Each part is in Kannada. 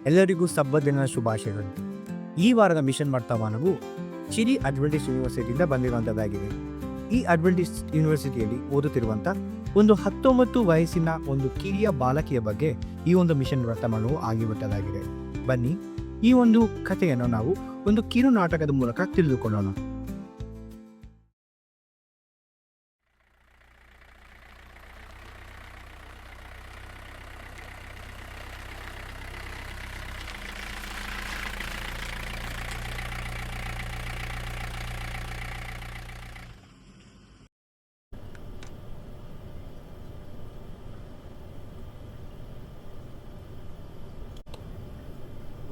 ಎಲ್ಲರಿಗೂ ಸಬ್ಬ ದಿನದ ಶುಭಾಶಯಗಳು. ಈ ವಾರದ ಮಿಷನ್ ವರ್ತಮಾನವು ಚಿಲಿ ಅಡ್ವೆಂಟಿಸ್ಟ್ ಯೂನಿವರ್ಸಿಟಿಯಿಂದ ಬಂದಿರುವಂಥದ್ದಾಗಿದೆ. ಈ ಅಡ್ವೆಂಟಿಸ್ಟ್ ಯೂನಿವರ್ಸಿಟಿಯಲ್ಲಿ ಓದುತ್ತಿರುವಂಥ ಒಂದು 19 ವಯಸ್ಸಿನ ಒಂದು ಕಿರಿಯ ಬಾಲಕಿಯ ಬಗ್ಗೆ ಈ ಒಂದು ಮಿಷನ್ ವರ್ತಮಾನವು ಆಗಿರುವಂಥದ್ದಾಗಿದೆ. ಬನ್ನಿ ಈ ಒಂದು ಕಥೆಯನ್ನು ನಾವು ಒಂದು ಕಿರು ನಾಟಕದ ಮೂಲಕ ತಿಳಿದುಕೊಳ್ಳೋಣ.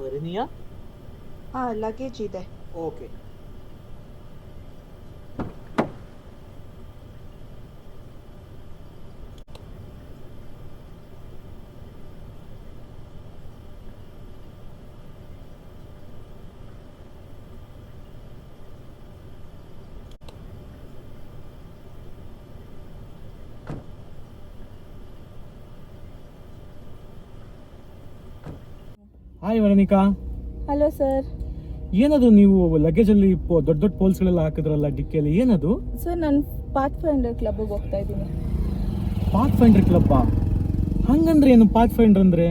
ವರನಿಯಾ ಲಗೇಜ್ ಇದೆ. ಓಕೆ. ಹಾಯ್ ವರನಿಕಾ. Hello sir. ಏನದು ನೀವು ಲಗೇಜಲ್ಲಿ ದೊಡ್ಡ ದೊಡ್ಡ ಪೋಲ್ಸ್ಗಳೆಲ್ಲ ಹಾಕಿದ್ರಲ್ಲ ಡಿಕ್ಕಿಯಲ್ಲಿ, ಏನದು? ಸರ್ ನಾನು ಪಾತ್ ಫೈಂಡರ್ ಕ್ಲಬ್ಗೆ ಹೋಗ್ತಾ ಇದ್ದೀನಿ. ಪಾತ್ ಫೈಂಡರ್ ಕ್ಲಬ್ಬಾ? ಹಂಗಂದ್ರೆ ಏನು ಪಾತ್ ಫೈಂಡರ್ ಅಂದ್ರೆ?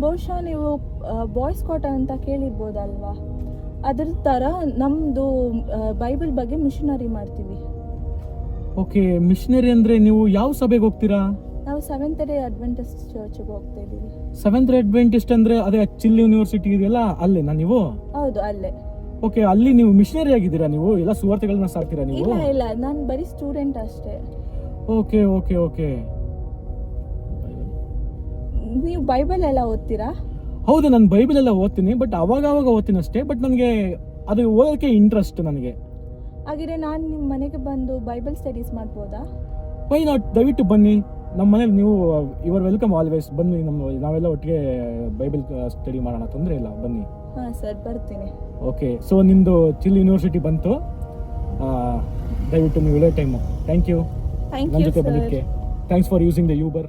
ಬಹುಶಃ ನೀವು ಬಾಯ್ಸ್ ಸ್ಕಾಟ್ ಅಂತ ಕೇಳಿರ್ಬೋದಲ್ವಾ, ಅದ್ರ ಥರ ನಮ್ಮದು ಬೈಬಲ್ ಬಗ್ಗೆ ಮಿಷನರಿ ಮಾಡ್ತೀವಿ. ಓಕೆ, ಮಿಷನರಿ ಅಂದ್ರೆ ನೀವು ಯಾವ ಸಭೆಗೆ ಹೋಗ್ತೀರಾ? ನಾವು ಸೆವೆಂತ್ ಡೇ ಅಡ್ವೆಂಟಿಸ್ಟ್ ಚರ್ಚ್ಗೆ ಹೋಗ್ತಾ ಇದ್ದೀವಿ. ಸೆವೆಂತ್ ಅಡ್ವೆಂಟಿಸ್ಟ್ ಅಂದ್ರೆ ಅದೇ ಚಿಲ್ ಯೂನಿವರ್ಸಿಟಿ ಇದೆಯಲ್ಲ, ಅಲ್ಲೇನಾ ನೀವು? ಹೌದು, ಅಲ್ಲೇ. ಓಕೆ, ಅಲ್ಲಿ ನೀವು ಮಿಷನರಿ ಆಗಿದ್ದೀರಾ? ನೀವು ಎಲ್ಲ ಸುವಾರ್ತೆಗಳನ್ನ ಸಾಕ್ತೀರಾ ನೀವು? ಇಲ್ಲ ಇಲ್ಲ, ನಾನು ಬರೀ ಸ್ಟೂಡೆಂಟ್ ಅಷ್ಟೇ. Okay okay okay. ನೀವು ಬೈಬಲ್ ಎಲ್ಲ ಓದ್ತೀರಾ? ಹೌದು, ನಾನು ಬೈಬಲ್ ಎಲ್ಲ ಓದ್ತೀನಿ, ಬಟ್ ಅವಾಗ ಓದ್ತೀನಿ ಅಷ್ಟೇ. ಬಟ್ ನನಗೆ ಅದು ಓದೋಕ್ಕೆ ಇಂಟ್ರೆಸ್ಟ್ ನನಗೆ. ಹಾಗಿದ್ರೆ ನಾನು ನಿಮ್ಮ ಮನೆಗೆ ಬಂದು ಬೈಬಲ್ ಸ್ಟಡೀಸ್ ಮಾಡ್ಬೋದಾ? Why not? ದಯವಿಟ್ಟು ಬನ್ನಿ ನಮ್ಮ ಮನೇಲಿ. ನೀವು ಯುವರ್ ವೆಲ್ಕಮ್ ಆಲ್ವೇಸ್. ಬನ್ನಿ, ನಾವೆಲ್ಲ ಒಟ್ಟಿಗೆ ಬೈಬಲ್ ಸ್ಟಡಿ ಮಾಡೋಣ, ತೊಂದರೆ ಇಲ್ಲ, ಬನ್ನಿ. ಹಾಂ ಸರ್, ಬರ್ತೀನಿ. ಓಕೆ, ಸೊ ನಿಮ್ಮದು ಚಿಲ್ ಯೂನಿವರ್ಸಿಟಿ ಬಂತು. ದಯವಿಟ್ಟು ನೀವು ಇಳೋ ಟೈಮು. ಥ್ಯಾಂಕ್ ಯು ನನ್ನ ಜೊತೆ ಬಂದಿದ್ದಕ್ಕೆ. Thanks for using the Uber.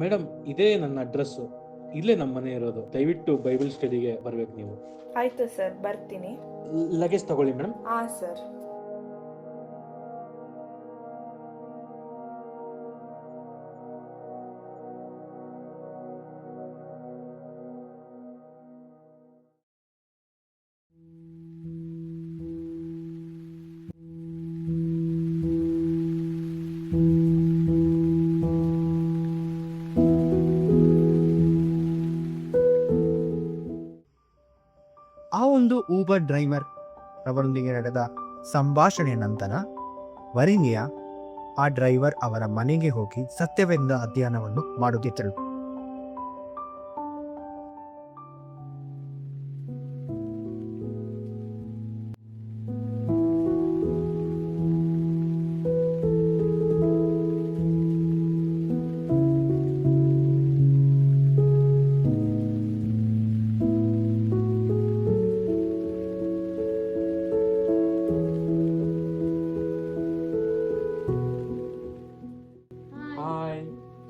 Madam, ಇದೇ ನನ್ನ ಅಡ್ರೆಸ್ಸು. ಇಲ್ಲೇ ನಮ್ಮ ಮನೆ ಇರೋದು. ದಯವಿಟ್ಟು ಬೈಬಲ್ ಸ್ಟಡಿಗೆ ಬರ್ಬೇಕು ನೀವು. ಆಯಿತು ಸರ್, ಬರ್ತೀನಿ. ಲಗೇಜ್ ತಗೊಳ್ಳಿ ಮೇಡಮ್. ಹಾಂ ಸರ್. ಆ ಒಂದು ಊಬರ್ ಡ್ರೈವರ್ ಅವರೊಂದಿಗೆ ನಡೆದ ಸಂಭಾಷಣೆಯ ನಂತರ ವರಿನಿಯಾ ಆ ಡ್ರೈವರ್ ಅವರ ಮನೆಗೆ ಹೋಗಿ ಸತ್ಯವೇದ ಅಧ್ಯಯನವನ್ನು ಮಾಡುತ್ತಿದ್ದರು.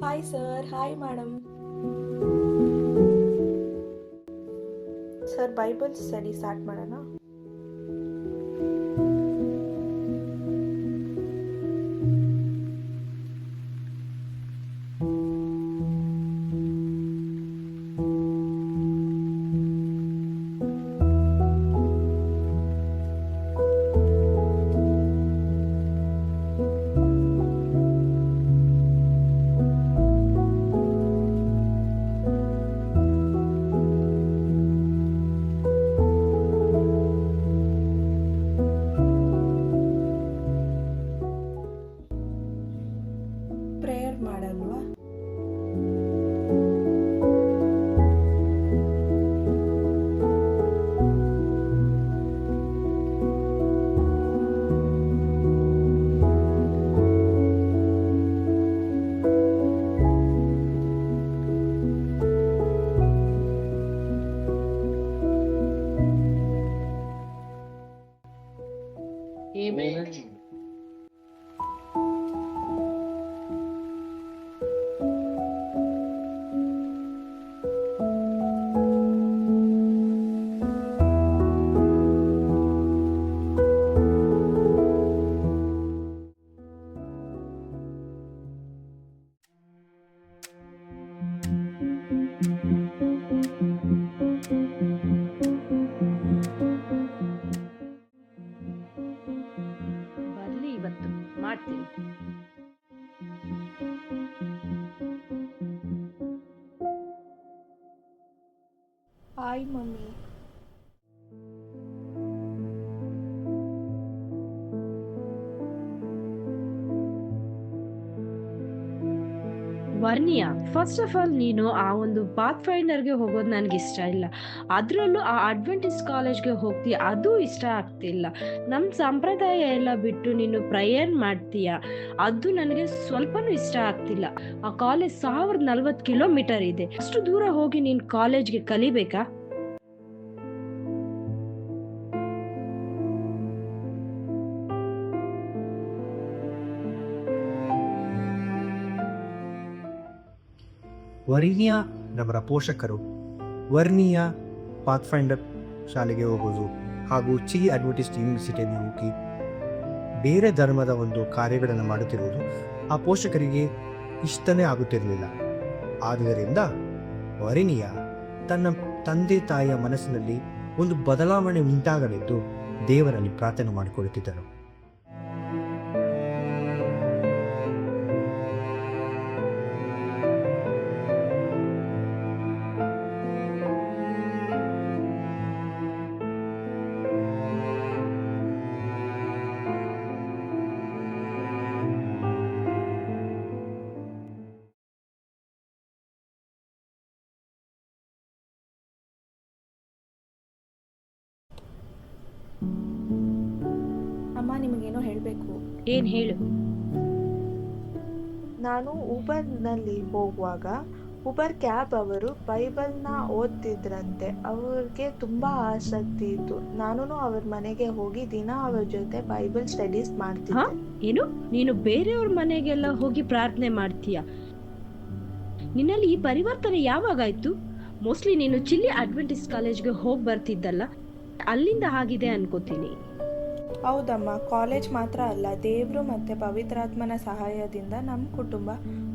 Hi sir. Hi madam. Sir, Bible study start ಮಾಡೋಣ? ಮಮ್ಮಿ. ವರ್ಣಿಯಾ, ಫಸ್ಟ್ ಆಫ್ ಆಲ್ ನೀನು ಆ ಒಂದು ಪಾತ್ ಫೈಂಡರ್ಗೆ ಹೋಗೋದು ನನಗೆ ಇಷ್ಟ ಇಲ್ಲ. ಅದರಲ್ಲೂ ಆ ಅಡ್ವೆಂಟಿಸ್ಟ್ ಕಾಲೇಜ್ಗೆ ಹೋಗ್ತೀಯ, ಅದು ಇಷ್ಟ ಆಗ್ತಿಲ್ಲ. ನಮ್ಮ ಸಂಪ್ರದಾಯ ಎಲ್ಲ ಬಿಟ್ಟು ನೀನು ಪ್ರೇಯರ್ ಮಾಡ್ತೀಯ, ಅದು ನನಗೆ ಸ್ವಲ್ಪನೂ ಇಷ್ಟ ಆಗ್ತಿಲ್ಲ. ಆ ಕಾಲೇಜ್ 1040 ಕಿಲೋಮೀಟರ್ ಇದೆ. ಅಷ್ಟು ದೂರ ಹೋಗಿ ನೀನು ಕಾಲೇಜ್ಗೆ ಕಲಿಬೇಕಾ? ವರ್ಣಿಯಾ ರವರ ಪೋಷಕರು ವರ್ಣಿಯಾ ಪಾತ್ಫೈಂಡರ್ ಶಾಲೆಗೆ ಹೋಗೋದು ಹಾಗೂ ಚಿಲಿ ಅಡ್ವೆಂಟಿಸ್ಟ್ ಯೂನಿವರ್ಸಿಟಿಯಲ್ಲಿ ಹೋಗಿ ಬೇರೆ ಧರ್ಮದ ಒಂದು ಕಾರ್ಯಗಳನ್ನು ಮಾಡುತ್ತಿರುವುದು ಆ ಪೋಷಕರಿಗೆ ಇಷ್ಟನೇ ಆಗುತ್ತಿರಲಿಲ್ಲ. ಆದುದರಿಂದ ವರ್ಣಿಯಾ ತನ್ನ ತಂದೆ ತಾಯಿಯ ಮನಸ್ಸಿನಲ್ಲಿ ಒಂದು ಬದಲಾವಣೆ ಉಂಟಾಗಲೆಂದು ದೇವರಲ್ಲಿ ಪ್ರಾರ್ಥನೆ ಮಾಡಿಕೊಳ್ಳುತ್ತಿದ್ದರು. ಅಮ್ಮ, ನಿಮಗೇನೋ ಹೇಳಬೇಕು. ಏನು ಹೇಳು. ನಾನು ಊಬರ್ನಲ್ಲಿ ಹೋಗುವಾಗ ಊಬರ್ ಕ್ಯಾಬ್ ಅವರು ಬೈಬಲ್ನ ಓದ್ತಿದ್ರಂತೆ. ಅವ್ರಿಗೆ ತುಂಬ ಆಸಕ್ತಿ ಇತ್ತು. ನಾನು ಅವ್ರ ಮನೆಗೆ ಹೋಗಿ ದಿನ ಅವ್ರ ಜೊತೆ ಬೈಬಲ್ ಸ್ಟಡೀಸ್ ಮಾಡ್ತಿದ್ದೆ. ಏನು, ನೀನು ಬೇರೆಯವ್ರ ಮನೆಗೆಲ್ಲ ಹೋಗಿ ಪ್ರಾರ್ಥನೆ ಮಾಡ್ತೀಯ? ನಿನ್ನಲ್ಲಿ ಈ ಪರಿವರ್ತನೆ ಯಾವಾಗಾಯ್ತು? ಮೋಸ್ಟ್ಲಿ ನೀನು ಚಿಲ್ಲಿ ಅಡ್ವೆಂಟಿಸ್ಟ್ ಕಾಲೇಜ್ಗೆ ಹೋಗಿ ಬರ್ತಿದ್ದಲ್ಲ, ಅಲ್ಲಿಂದ ಆಗಿದೆ ಅನ್ಕೋತೀನಿ. ಹೌದಮ್ಮ, ಕಾಲೇಜ್ ಮಾತ್ರ ಅಲ್ಲ, ದೇವರು ಮತ್ತು ಪವಿತ್ರಾತ್ಮನ ಸಹಾಯದಿಂದ ನಮ್ಮ ಕುಟುಂಬ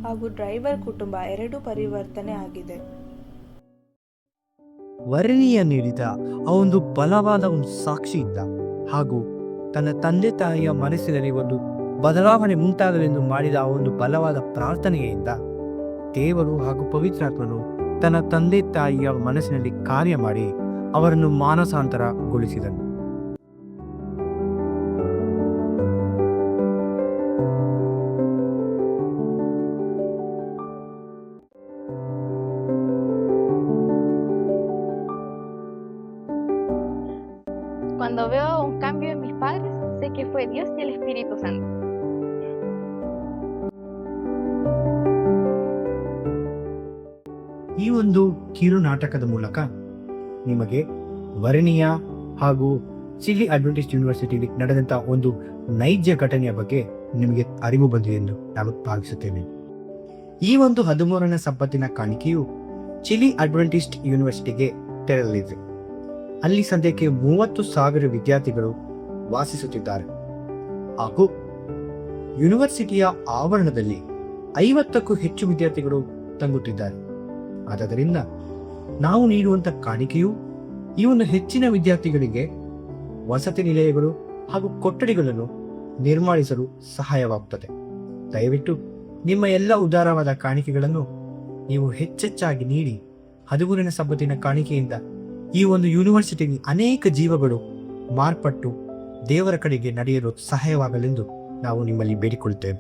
ಹಾಗೂ ಡ್ರೈವರ್ ಕುಟುಂಬ ಎರಡೂ ಪರಿವರ್ತನೆ ಆಗಿದೆ. ವರ್ಣಿಯ ನೀಡಿದ ಆ ಒಂದು ಬಲವಾದ ಒಂದು ಸಾಕ್ಷಿಯಿಂದ ಹಾಗೂ ತನ್ನ ತಂದೆ ತಾಯಿಯ ಮನಸ್ಸಿನಲ್ಲಿ ಒಂದು ಬದಲಾವಣೆ ಉಂಟಾಗಲೆಂದು ಮಾಡಿದ ಆ ಒಂದು ಬಲವಾದ ಪ್ರಾರ್ಥನೆಯಿಂದ ದೇವರು ಹಾಗೂ ಪವಿತ್ರಾತ್ಮನು ತನ್ನ ತಂದೆ ತಾಯಿಯ ಮನಸ್ಸಿನಲ್ಲಿ ಕಾರ್ಯ ಮಾಡಿ ಅವರನ್ನು ಮಾನಸಾಂತರಗೊಳಿಸಿದನು. Cuando veo un cambio en mis padres, sé que fue Dios y el Espíritu Santo. ಈ ಒಂದು ಕಿರು ನಾಟಕದ ಮೂಲಕ ನಿಮಗೆ ವರ್ಣಿಯಾ ಹಾಗೂ ಚಿಲಿ ಅಡ್ವೆಂಟಿಸ್ಟ್ ಯೂನಿವರ್ಸಿಟಿಯಲ್ಲಿ ನಡೆದಂತ ಒಂದು ನೈಜ ಘಟನೆಯ ಬಗ್ಗೆ ನಿಮಗೆ ಅರಿವು ಬಂದಿದೆ ಎಂದು ನಾನು ಭಾವಿಸುತ್ತೇನೆ. ಈ ಒಂದು 13ನೇ ಸಂಪತ್ತಿನ ಕಾಣಿಕೆಯು ಚಿಲಿ ಅಡ್ವೆಂಟಿಸ್ಟ್ ಯೂನಿವರ್ಸಿಟಿಗೆ ತೆರಳಲಿದೆ. ಅಲ್ಲಿ ಸದ್ಯಕ್ಕೆ 30,000 ವಿದ್ಯಾರ್ಥಿಗಳು ವಾಸಿಸುತ್ತಿದ್ದಾರೆ ಹಾಗೂ ಯೂನಿವರ್ಸಿಟಿಯ ಆವರಣದಲ್ಲಿ 50ಕ್ಕೂ ಹೆಚ್ಚು ವಿದ್ಯಾರ್ಥಿಗಳು ತಂಗುತ್ತಿದ್ದಾರೆ. ಆದ್ದರಿಂದ ನಾವು ನೀಡುವಂತ ಕಾಣಿಕೆಯು ಈ ಒಂದು ಹೆಚ್ಚಿನ ವಿದ್ಯಾರ್ಥಿಗಳಿಗೆ ವಸತಿ ನಿಲಯಗಳು ಹಾಗೂ ಕೊಠಡಿಗಳನ್ನು ನಿರ್ಮಾಣಿಸಲು ಸಹಾಯವಾಗುತ್ತದೆ. ದಯವಿಟ್ಟು ನಿಮ್ಮ ಎಲ್ಲ ಉದಾರವಾದ ಕಾಣಿಕೆಗಳನ್ನು ನೀವು ಹೆಚ್ಚೆಚ್ಚಾಗಿ ನೀಡಿ 13ನೇ ಸಂಪತ್ತಿನ ಕಾಣಿಕೆಯಿಂದ ಈ ಒಂದು ಯೂನಿವರ್ಸಿಟಿಗೆ ಅನೇಕ ಜೀವಗಳು ಮಾರ್ಪಟ್ಟು ದೇವರ ಕಡೆಗೆ ನಡೆಯಲು ಸಹಾಯವಾಗಲೆಂದು ನಾವು ನಿಮ್ಮಲ್ಲಿ ಬೇಡಿಕೊಳ್ಳುತ್ತೇವೆ.